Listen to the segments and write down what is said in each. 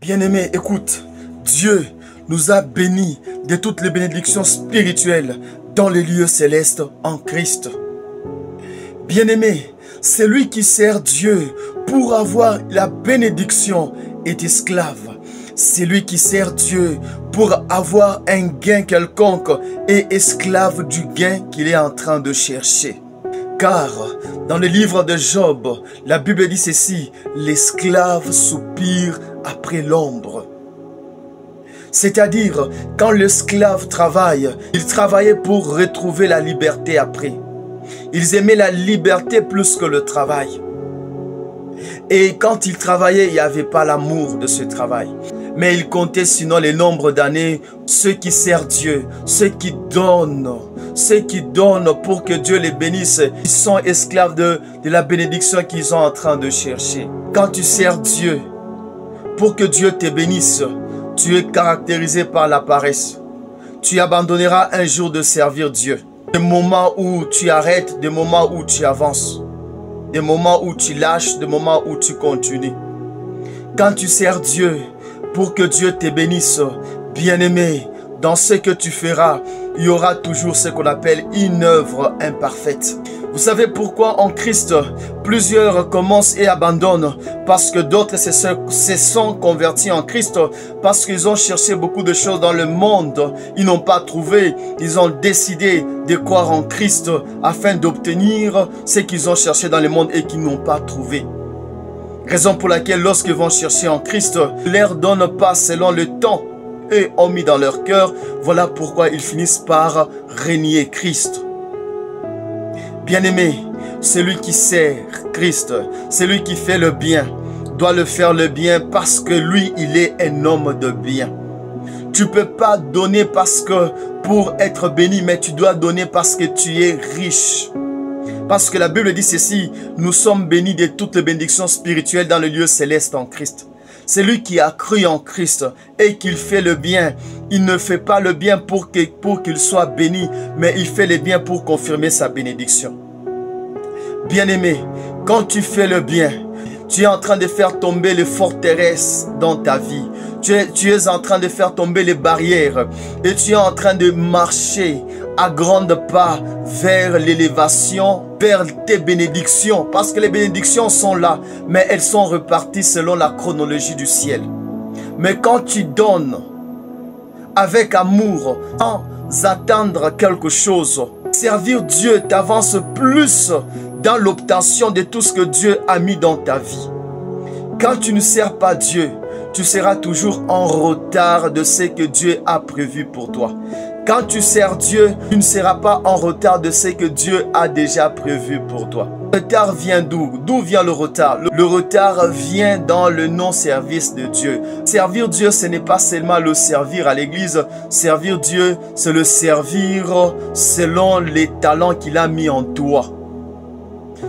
Bien-aimé, écoute, Dieu nous a bénis de toutes les bénédictions spirituelles dans les lieux célestes en Christ. Bien-aimé, celui qui sert Dieu pour avoir la bénédiction est esclave. Celui qui sert Dieu pour avoir un gain quelconque est esclave du gain qu'il est en train de chercher. Car dans le livre de Job, la Bible dit ceci: l'esclave soupire après l'ombre. C'est-à-dire, quand l'esclave travaille, il travaillait pour retrouver la liberté après. Ils aimaient la liberté plus que le travail. Et quand ils travaillaient, il n'y avait pas l'amour de ce travail. Mais ils comptaient sinon le nombre d'années, ceux qui servent Dieu, ceux qui donnent pour que Dieu les bénisse. Ils sont esclaves de la bénédiction qu'ils sont en train de chercher. Quand tu sers Dieu, pour que Dieu te bénisse, tu es caractérisé par la paresse. Tu abandonneras un jour de servir Dieu. Des moments où tu arrêtes, des moments où tu avances, des moments où tu lâches, des moments où tu continues. Quand tu sers Dieu, pour que Dieu te bénisse, bien-aimé, dans ce que tu feras, il y aura toujours ce qu'on appelle une œuvre imparfaite. Vous savez pourquoi en Christ, plusieurs commencent et abandonnent? Parce que d'autres se sont convertis en Christ, parce qu'ils ont cherché beaucoup de choses dans le monde. Ils n'ont pas trouvé. Ils ont décidé de croire en Christ afin d'obtenir ce qu'ils ont cherché dans le monde et qu'ils n'ont pas trouvé. Raison pour laquelle lorsqu'ils vont chercher en Christ, ne leur donne pas selon le temps et ont mis dans leur cœur. Voilà pourquoi ils finissent par renier Christ. Bien-aimé, celui qui sert Christ, celui qui fait le bien, doit le faire le bien parce que lui, il est un homme de bien. Tu ne peux pas donner parce que pour être béni, mais tu dois donner parce que tu es riche. Parce que la Bible dit ceci: nous sommes bénis de toutes les bénédictions spirituelles dans le lieu céleste en Christ. Celui qui a cru en Christ et qu'il fait le bien, il ne fait pas le bien pour qu'il soit béni, mais il fait le bien pour confirmer sa bénédiction. Bien-aimé, quand tu fais le bien, tu es en train de faire tomber les forteresses dans ta vie. Tu es en train de faire tomber les barrières et tu es en train de marcher à grands pas vers l'élévation, vers tes bénédictions. Parce que les bénédictions sont là, mais elles sont reparties selon la chronologie du ciel. Mais quand tu donnes avec amour, sans attendre quelque chose, servir Dieu t'avance plus dans l'obtention de tout ce que Dieu a mis dans ta vie. Quand tu ne sers pas Dieu, tu seras toujours en retard de ce que Dieu a prévu pour toi. Quand tu sers Dieu, tu ne seras pas en retard de ce que Dieu a déjà prévu pour toi. Le retard vient d'où? D'où vient le retard? Le retard vient dans le non-service de Dieu. Servir Dieu, ce n'est pas seulement le servir à l'église. Servir Dieu, c'est le servir selon les talents qu'il a mis en toi.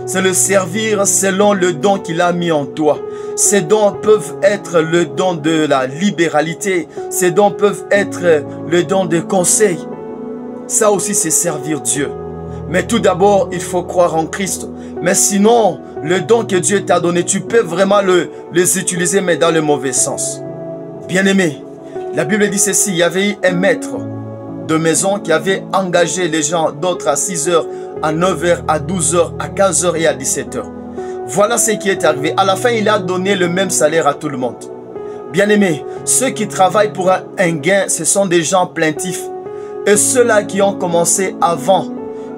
C'est le servir selon le don qu'il a mis en toi. Ces dons peuvent être le don de la libéralité. Ces dons peuvent être le don de conseil. Ça aussi, c'est servir Dieu. Mais tout d'abord, il faut croire en Christ. Mais sinon, le don que Dieu t'a donné, tu peux vraiment les utiliser, mais dans le mauvais sens. Bien-aimé, la Bible dit ceci: il y avait eu un maître de maison qui avait engagé les gens, d'autres à 6 heures, à 9 heures, à 12 heures, à 15 heures et à 17 heures. Voilà ce qui est arrivé. À la fin, il a donné le même salaire à tout le monde. Bien-aimé, ceux qui travaillent pour un gain, ce sont des gens plaintifs. Et ceux-là qui ont commencé avant,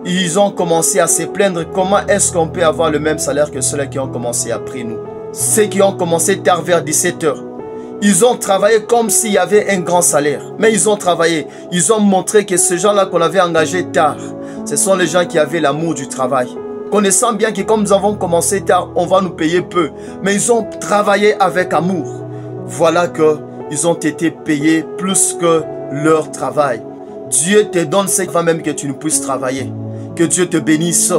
ils ont commencé à se plaindre. Comment est-ce qu'on peut avoir le même salaire que ceux-là qui ont commencé après nous? Ceux qui ont commencé tard vers 17 heures. Ils ont travaillé comme s'il y avait un grand salaire. Mais ils ont travaillé. Ils ont montré que ces gens-là qu'on avait engagés tard, ce sont les gens qui avaient l'amour du travail. Connaissant bien que comme nous avons commencé tard, on va nous payer peu. Mais ils ont travaillé avec amour. Voilà qu'ils ont été payés plus que leur travail. Dieu te donne ce qui va même que tu ne puisses travailler. Que Dieu te bénisse